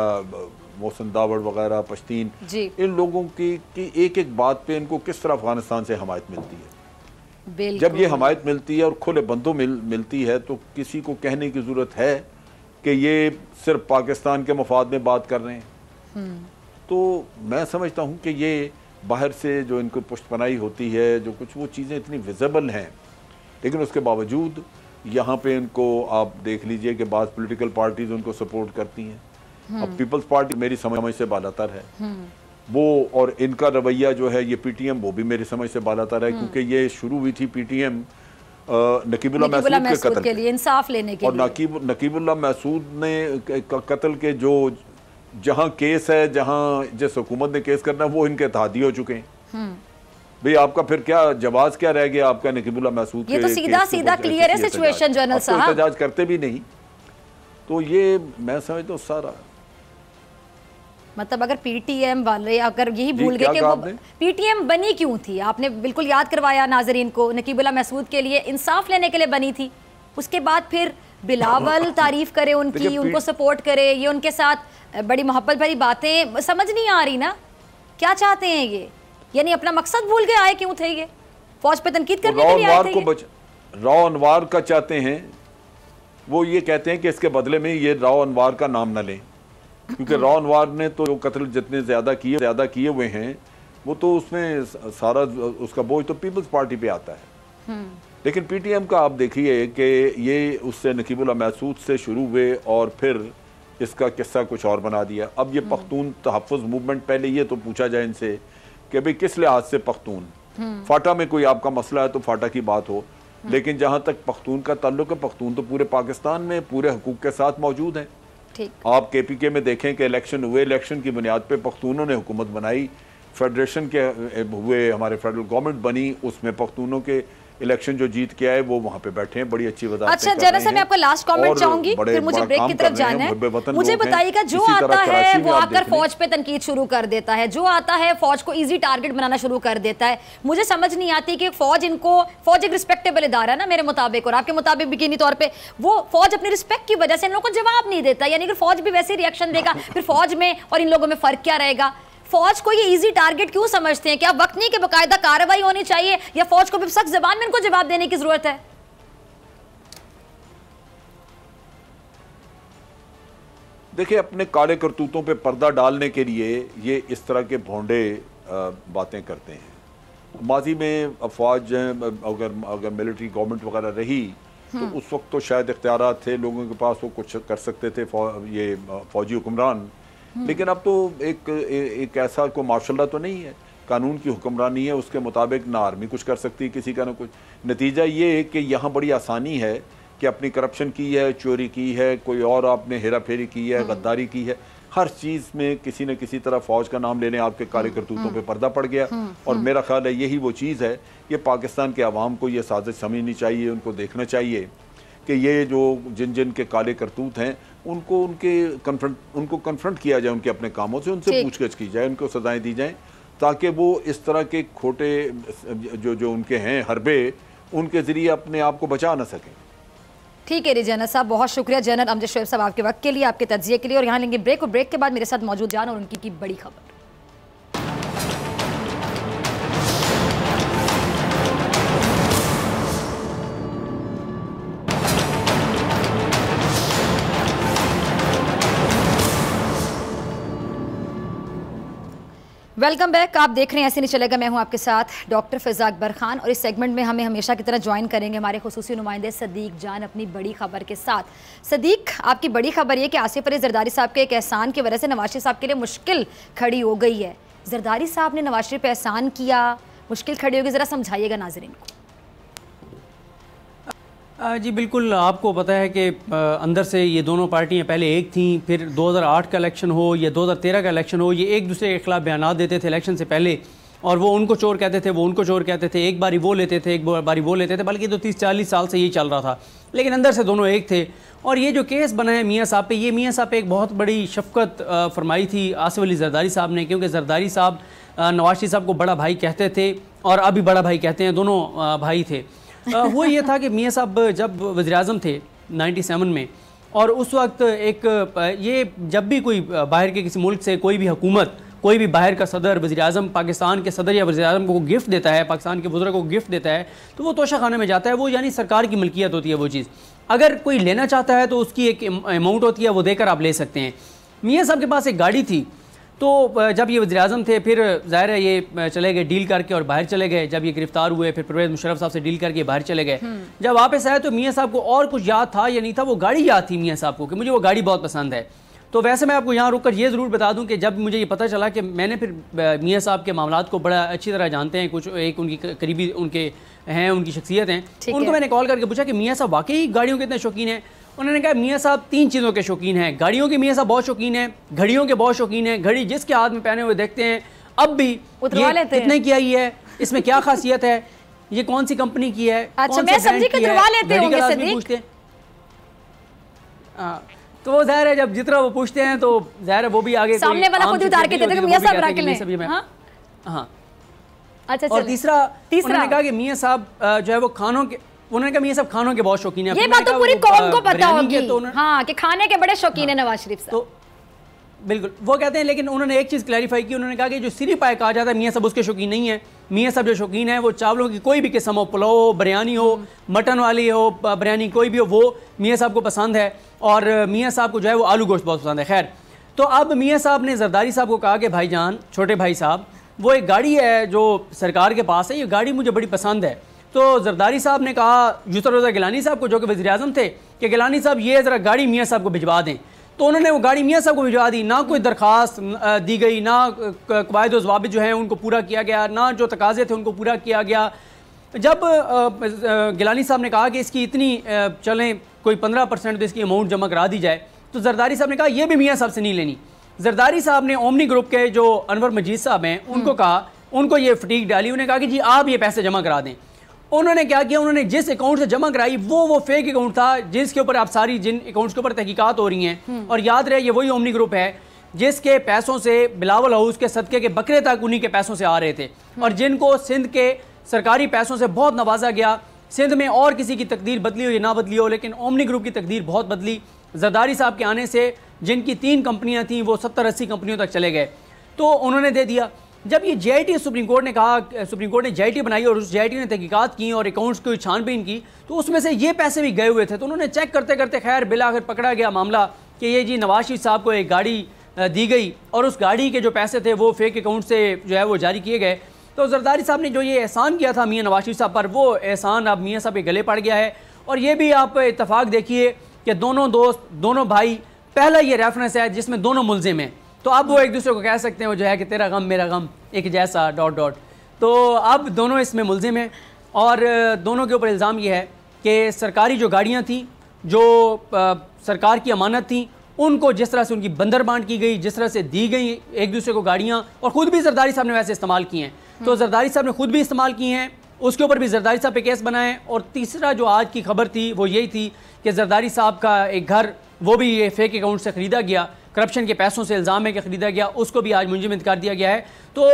मोहसिन दावड़ वगैरह पश्तीन, इन लोगों की एक एक बात पे इनको किस तरह अफगानिस्तान से हमायत मिलती है। जब ये हमायत मिलती है और खुले बंदों मिलती है तो किसी को कहने की ज़रूरत है कि ये सिर्फ पाकिस्तान के मफाद में बात कर रहे हैं। तो मैं समझता हूँ कि ये बाहर से जो इनको पुष्टपनाही होती है, जो कुछ वो चीज़ें इतनी विजिबल हैं, लेकिन उसके बावजूद यहाँ पे इनको आप देख लीजिए कि बाज़ पॉलिटिकल पार्टीज उनको सपोर्ट करती हैं। अब पीपल्स पार्टी मेरी समझ से बालातर है वो, और इनका रवैया जो है ये पीटीएम, वो भी मेरी समझ से बालातर है, क्योंकि ये शुरू हुई थी पीटीएम नकीबुल्ला महसूद के लिए, इंसाफ लेने के लिए। और नकीबुल्ला महसूद ने कत्ल के जो जहां केस है, जहां जिस हुकूमत ने केस करना है, वो इनके इत्तेहादी हो चुके हैं। भाई आपका फिर क्या जवाब क्या रह गया आपका नकीबुल्ला महसूद? ये तो सीधा सीधा क्लियर है सिचुएशन जनरल साहब, एहतजाज करते भी नहीं। तो ये मैं समझता हूँ सारा मतलब अगर पीटीएम वाले अगर यही भूल गए कि वो पीटीएम बनी क्यों थी, आपने बिल्कुल याद करवाया नाजरीन को, नकीबुल्ला महसूद के लिए, इंसाफ लेने के लिए बनी थी। उसके बाद फिर बिलावल तारीफ करे उनकी, उनको सपोर्ट करे, ये उनके साथ बड़ी मोहब्बत भरी बातें, समझ नहीं आ रही ना क्या चाहते हैं ये, यानी अपना मकसद भूल गए, आए क्यों थे ये? फौज पे तनकीद करने के लिए आए थे। राव अनवार का चाहते हैं, वो ये कहते हैं कि इसके बदले में ये राव अनवार का नाम न लें, क्योंकि राव अनवार ने तो कत्ल जितने ज़्यादा किए हुए हैं, वो तो उसमें सारा उसका बोझ तो पीपल्स पार्टी पे आता है। लेकिन पीटीएम का आप देखिए कि ये उससे नकीबुल्ला महसूद से शुरू हुए और फिर इसका किस्सा कुछ और बना दिया। अब ये पख्तून तहफ़्फ़ुज़ मूवमेंट, पहले ये तो पूछा जाए इनसे कि भाई किस लिहाज से पख्तून, फाटा में कोई आपका मसला है तो फाटा की बात हो, लेकिन जहाँ तक पख्तून का ताल्लुक है, पख्तून तो पूरे पाकिस्तान में पूरे हकूक़ के साथ मौजूद हैं। आप केपीके में देखें कि इलेक्शन हुए, इलेक्शन की बुनियाद पे पख्तूनों ने हुकूमत बनाई, फेडरेशन के हुए, हमारे फेडरल गवर्नमेंट बनी, उसमें पख्तूनों के इलेक्शन जो जीत के आए वो वहाँ पे बैठे हैं, बड़ी अच्छी वजह। अच्छा जनरल साहब, मैं आपका लास्ट कमेंट चाहूंगी, फिर मुझे ब्रेक की तरफ जाना है। मुझे बताइएगा, जो आता है वो आकर फौज पे तनकीद शुरू कर देता है, जो आता है फौज को इजी टारगेट बनाना शुरू कर देता है। मुझे समझ नहीं आती कि फौज एक रिस्पेक्टेबल इदारा है ना मेरे मुताबिक, और आपके मुताबिक यकीनी तौर पर वो फौज अपनी रिस्पेक्ट की वजह से इन लोगों को जवाब नहीं देता। यानी अगर फौज भी वैसे रिएक्शन देगा, फिर फौज में और इन लोगों में फर्क क्या रहेगा? फौज को ये इजी टारगेट क्यों समझते हैं? क्या वक्त नहीं कि बाकायदा कार्रवाई होनी चाहिए, या फौज को भी सख्त ज़बान में इनको जवाब देने की जरूरत है? देखिए, अपने काले करतूतों पे पर्दा डालने के लिए ये इस तरह के भोंडे बातें करते हैं। माजी में फौज अगर मिलिट्री गवर्नमेंट वगैरह रही तो उस वक्त तो शायद इख्तियारात थे लोगों के पास, वो कुछ कर सकते थे ये फौजी हुक्मरान। लेकिन अब तो एक ऐसा कोई मार्शल तो नहीं है, कानून की हुक्मरानी है, उसके मुताबिक ना आर्मी कुछ कर सकती है किसी का ना कुछ। नतीजा ये है कि यहाँ बड़ी आसानी है कि अपनी करप्शन की है, चोरी की है, कोई और आपने हेरा फेरी की है, गद्दारी की है, हर चीज़ में किसी न किसी तरह फौज का नाम लेने आपके काले करतूतों पे पर्दा पड़ गया। और मेरा ख्याल है यही वो चीज़ है, ये पाकिस्तान के अवाम को ये साजिश समझनी चाहिए, उनको देखना चाहिए कि ये जो जिन के काले करतूत हैं उनको कन्फ्रंट किया जाए, उनके अपने कामों से उनसे पूछगछ की जाए, उनको सजाएं दी जाएं, ताकि वो इस तरह के खोटे जो उनके हैं हरबे, उनके ज़रिए अपने आप को बचा ना सकें। ठीक है जनरल साहब, बहुत शुक्रिया जनरल अमजद शोएब साहब आपके वक्त के लिए, आपके तज्जिए के लिए। और यहाँ लेंगे ब्रेक, और ब्रेक के बाद मेरे साथ मौजूद जान और उनकी की बड़ी खबर। Welcome back. आप देख रहे हैं ऐसे नहीं चलेगा, मैं हूं आपके साथ डॉक्टर फ़िज़ा अकबर खान, और इस सेगमेंट में हमें हमेशा की तरह ज्वाइन करेंगे हमारे खुसूसी नुमाइंदे सदीक जान अपनी बड़ी खबर के साथ। सदीक, आपकी बड़ी खबर ये कि आसिफ अली जरदारी साहब के एक एहसान की वजह से नवाज शरीफ साहब के लिए मुश्किल खड़ी हो गई है। जरदारी साहब ने नवाज शरीफ पे एहसान किया, मुश्किल खड़ी होगी, ज़रा समझाइएगा नाज़रीन को। जी बिल्कुल, आपको पता है कि अंदर से ये दोनों पार्टियां पहले एक थीं, फिर 2008 का इलेक्शन हो या 2013 का इलेक्शन हो, ये एक दूसरे के खिलाफ बयान देते थे इलेक्शन से पहले, और वो उनको चोर कहते थे, वो उनको चोर कहते थे, एक बारी वो लेते थे, एक बारी वो लेते थे, बल्कि तो 30-40 साल से ये चल रहा था, लेकिन अंदर से दोनों एक थे। और ये जो केस बना है मियाँ साहब पे, ये मियाँ साहब पे एक बहुत बड़ी शफकत फरमाई थी आसिफ अली जरदारी साहब ने, क्योंकि जरदारी साहब नवाज शरीफ साहब को बड़ा भाई कहते थे और अभी बड़ा भाई कहते हैं, दोनों भाई थे। वो ये था कि मियाँ साहब जब वज़ीर-ए-आज़म थे 97 में, और उस वक्त एक ये जब भी कोई बाहर के किसी मुल्क से कोई भी हुकूमत, कोई भी बाहर का सदर वज़ीर-ए-आज़म पाकिस्तान के सदर या वज़ीर-ए-आज़म को गिफ्ट देता है, पाकिस्तान के बुज़ुर्ग को गिफ्ट देता है, तो वो तोशा खाने में जाता है, वो यानी सरकार की मिल्कियत होती है वो चीज़। अगर कोई लेना चाहता है तो उसकी एक अमाउंट होती है, वो देकर आप ले सकते हैं। मियाँ साहब के पास एक गाड़ी थी, तो जब ये वज़ीर-ए-आज़म थे फिर ज़ाहिर है ये चले गए डील करके और बाहर चले गए। जब ये गिरफ्तार हुए फिर परवेज़ मुशर्रफ साहब से डील करके बाहर चले गए। जब वापस आए तो मियाँ साहब को और कुछ याद था या नहीं था, वो गाड़ी याद थी मियाँ साहब को कि मुझे वो गाड़ी बहुत पसंद है। तो वैसे मैं आपको यहाँ रुककर ये ज़रूर बता दूँ कि जब मुझे ये पता चला कि मैंने फिर मियाँ साहब के मामलात को बड़ा अच्छी तरह जानते हैं, कुछ एक उनकी करीबी उनके हैं, उनकी शख्सियत हैं, उनको मैंने कॉल करके पूछा कि मियाँ साहब वाकई गाड़ियों के इतने शौकीन हैं। उन्होंने कहा मियाँ साहब 3 चीज़ों के शौकीन हैं, गाड़ियों के मियाँ साहब बहुत शौकीन हैं, घड़ियों के बहुत शौकीन हैं, घड़ी जिसके हाथ में पहने हुए देखते हैं अब भी ये कितने की आई है, इसमें क्या खासियत है, ये कौन सी कंपनी की है, अच्छा मैं समझी कि उतरवा लेते होंगे सदीक। तो वो ज़ाहिर है जब जितना वो पूछते हैं तो ज़ाहिर है वो भी आगे सामने वाला खुद उतार के देते हैं मियाँ साहब रख लें। हाँ अच्छा, और तीसरा उन्होंने कहा कि मियाँ साहब जो है वो खानों के, उन्होंने कहा मियाँ साहब खानों के बहुत शौकीन है। ये बात तो पूरी कौम को पता होगी, हाँ, कि खाने के बड़े शौकीन है नवाज शरीफ साहब। तो बिल्कुल वो कहते हैं, लेकिन उन्होंने एक चीज़ क्लैरिफाई की, उन्होंने कहा कि जो सिरी पाए कहा जाता है मियाँ साहब उसके शौकीन नहीं है। मियाँ साहब जो शौकीन है वो चावलों की कोई भी किस्म हो, पुलाव हो, बिरयानी हो, मटन वाली हो, बिरयानी कोई भी हो, वो मियाँ साहब को पसंद है। और मियाँ साहब को जो है वो आलू गोश्त बहुत पसंद है। खैर, तो अब मियाँ साहब ने जरदारी साहब को कहा कि भाईजान, छोटे भाई साहब, वो एक गाड़ी है जो सरकार के पास है, ये गाड़ी मुझे बड़ी पसंद है। तो जरदारी साहब ने कहा यूसुफ रज़ा गिलानी साहब को, जो कि वज़ीर-ए-आज़म थे, कि गिलानी साहब ये ज़रा गाड़ी मियाँ साहब को भिजवा दें। तो उन्होंने वो गाड़ी मियाँ साहब को भिजवा दी। ना कोई दरख्वास्त दी गई, ना कवायद व ज़वाबित जो हैं उनको पूरा किया गया, ना जो तकाज़े थे उनको पूरा किया गया। जब गिलानी साहब ने कहा कि इसकी इतनी चलें कोई 15% तो इसकी अमाउंट जमा करा दी जाए, तो जरदारी साहब ने कहा ये भी मियाँ साहब से नहीं लेनी। जरदारी साहब ने ओमनी ग्रुप के जो अनवर मजीद साहब हैं उनको कहा, उनको ये फटीक डाली, उन्होंने कहा कि जी आप ये पैसे जमा करा दें। उन्होंने क्या किया, उन्होंने जिस अकाउंट से जमा कराई वो फेक अकाउंट था, जिसके ऊपर आप सारी जिन अकाउंट्स के ऊपर तहकीकात हो रही हैं। और याद रहे ये वही ओमनी ग्रुप है जिसके पैसों से बिलावल हाउस के सदके के बकरे तक उन्हीं के पैसों से आ रहे थे, और जिनको सिंध के सरकारी पैसों से बहुत नवाजा गया। सिंध में और किसी की तकदीर बदली हो या ना बदली हो, लेकिन ओमनी ग्रुप की तकदीर बहुत बदली। जरदारी साहब के आने से जिनकी 3 कंपनियां थीं वो 70-80 कंपनियों तक चले गए, तो उन्होंने दे दिया। जब ये JIT सुप्रीम कोर्ट ने कहा, सुप्रीम कोर्ट ने JIT बनाई और उस JIT ने तहकीकात की और अकाउंट्स की छानबीन की, तो उसमें से ये पैसे भी गए हुए थे। तो उन्होंने चेक करते करते खैर बिलाखिर पकड़ा गया मामला कि ये जी नवाज शरीफ साहब को एक गाड़ी दी गई और उस गाड़ी के जो पैसे थे वो फेक अकाउंट से जो है वो जारी किए गए। तो जरदारी साहब ने जो ये एहसान किया था मियाँ नवाज शरीफ साहब पर, वो एहसान अब मियाँ साहब के गले पड़ गया है। और ये भी आप इत्तफाक देखिए कि दोनों दोस्त, दोनों भाई, पहला ये रेफरेंस है जिसमें दोनों मुलजिम हैं। तो अब वो एक दूसरे को कह सकते हैं वो जो है कि तेरा गम मेरा गम एक जैसा ... तो अब दोनों इसमें मुलजिम हैं और दोनों के ऊपर इल्ज़ाम ये है कि सरकारी जो गाड़ियाँ थी, जो सरकार की अमानत थी, उनको जिस तरह से उनकी बंदरबांट की गई, जिस तरह से दी गई एक दूसरे को गाड़ियाँ, और ख़ुद भी जरदारी साहब ने वैसे इस्तेमाल की हैं। तो जरदारी साहब ने खुद भी इस्तेमाल की हैं, उसके ऊपर भी जरदारी साहब पे केस बनाए। और तीसरा जो आज की खबर थी वो यही थी कि जरदारी साहब का एक घर, वो भी ये फेक अकाउंट से ख़रीदा गया, करप्शन के पैसों से इल्ज़ाम है कि ख़रीदा गया, उसको भी आज मुंजमद कर दिया गया है। तो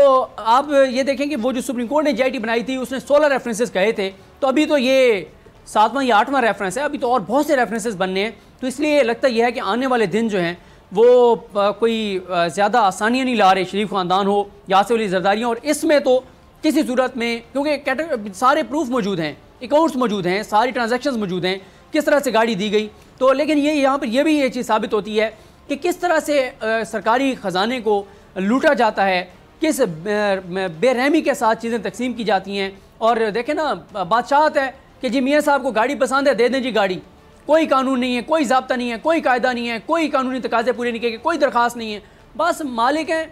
आप ये देखें कि वो जो सुप्रीम कोर्ट ने JIT बनाई थी उसने 16 रेफरेंसेस कहे थे, तो अभी तो ये 7वां या 8वां रेफरेंस है, अभी तो और बहुत से रेफरेंसेस बनने हैं। तो इसलिए लगता यह है कि आने वाले दिन जो हैं वो कोई ज़्यादा आसानियाँ नहीं ला रहे, शरीफ ख़ानदान हो या आसिफ अली जरदारी। और इसमें तो किसी सूरत में, क्योंकि सारे प्रूफ मौजूद हैं, अकाउंट्स मौजूद हैं, सारी ट्रांजैक्शंस मौजूद हैं, किस तरह से गाड़ी दी गई। तो लेकिन ये यहाँ पर ये चीज़ साबित होती है कि किस तरह से सरकारी ख़जाने को लूटा जाता है किस बेरहमी के साथ चीज़ें तकसीम की जाती हैं। और देखें ना, बादशाहत है कि जी मियाँ साहब को गाड़ी पसंद है, दे दें जी गाड़ी, कोई कानून नहीं है, कोई ज़ाब्ता नहीं है, कोई कायदा नहीं है, कोई कानूनी तकाज़े पूरे नहीं किए, कोई दरख्वास्त नहीं है, बस मालिक हैं।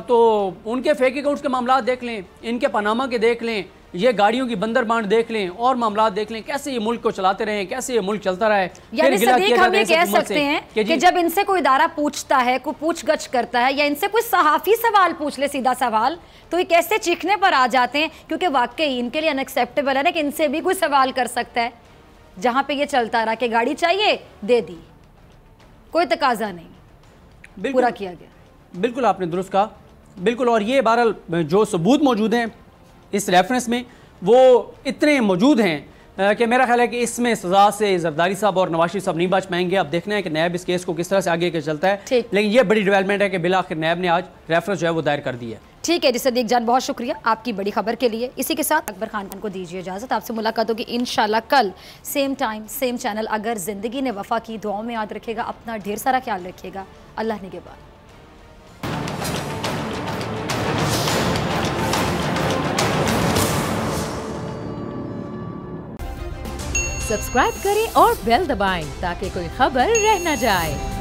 तो उनके फेक अकाउंट्स के मामला देख लें, इनके पनामा के देख लें, ये गाड़ियों की बंदर बांट देख लें, और मामला देख लें, कैसे ये मुल्क को चलाते रहे, कैसे ये मुल्क चलता रहा है। यानी सदीक हम ये कह सकते हैं कि जब इनसे कोई इदारा पूछता है, कोई पूछगछ करता है, या इनसे कोई सहाफ़ी सवाल पूछ ले, सीधा सवाल, तो ये कैसे चीखने पर आ जाते हैं, क्योंकि वाकई इनके लिए अनएक्सेप्टेबल है ना कि इनसे भी कोई सवाल कर सकता है। जहाँ पे ये चलता रहा कि गाड़ी चाहिए, दे दी, कोई तकाजा नहीं, पूरा किया गया। बिल्कुल आपने दुरुस्त कहा, बिल्कुल। और ये बहरहाल जो सबूत मौजूद हैं इस रेफरेंस में, वो इतने मौजूद हैं कि मेरा ख्याल है कि इसमें सज़ा से जरदारी साहब और नवाज शरीफ साहब नहीं बच पाएंगे। अब देखना है कि नैब इस केस को किस तरह से आगे चलता है, लेकिन ये बड़ी डेवलपमेंट है कि बिलाखिर नैब ने आज रेफरेंस जो है वो दायर कर दिया है। ठीक है जी सदीक जान, बहुत शुक्रिया आपकी बड़ी खबर के लिए। इसी के साथ अकबर खान को दीजिए इजाज़त, आपसे मुलाकात होगी इंशाल्लाह कल सेम टाइम सेम चैनल। अगर ज़िंदगी ने वफ़ा की, दुआओं में याद रखिएगा, अपना ढेर सारा ख्याल रखिएगा। अल्लाह निगहबान। सब्सक्राइब करें और बेल दबाएं ताकि कोई खबर रह न जाए।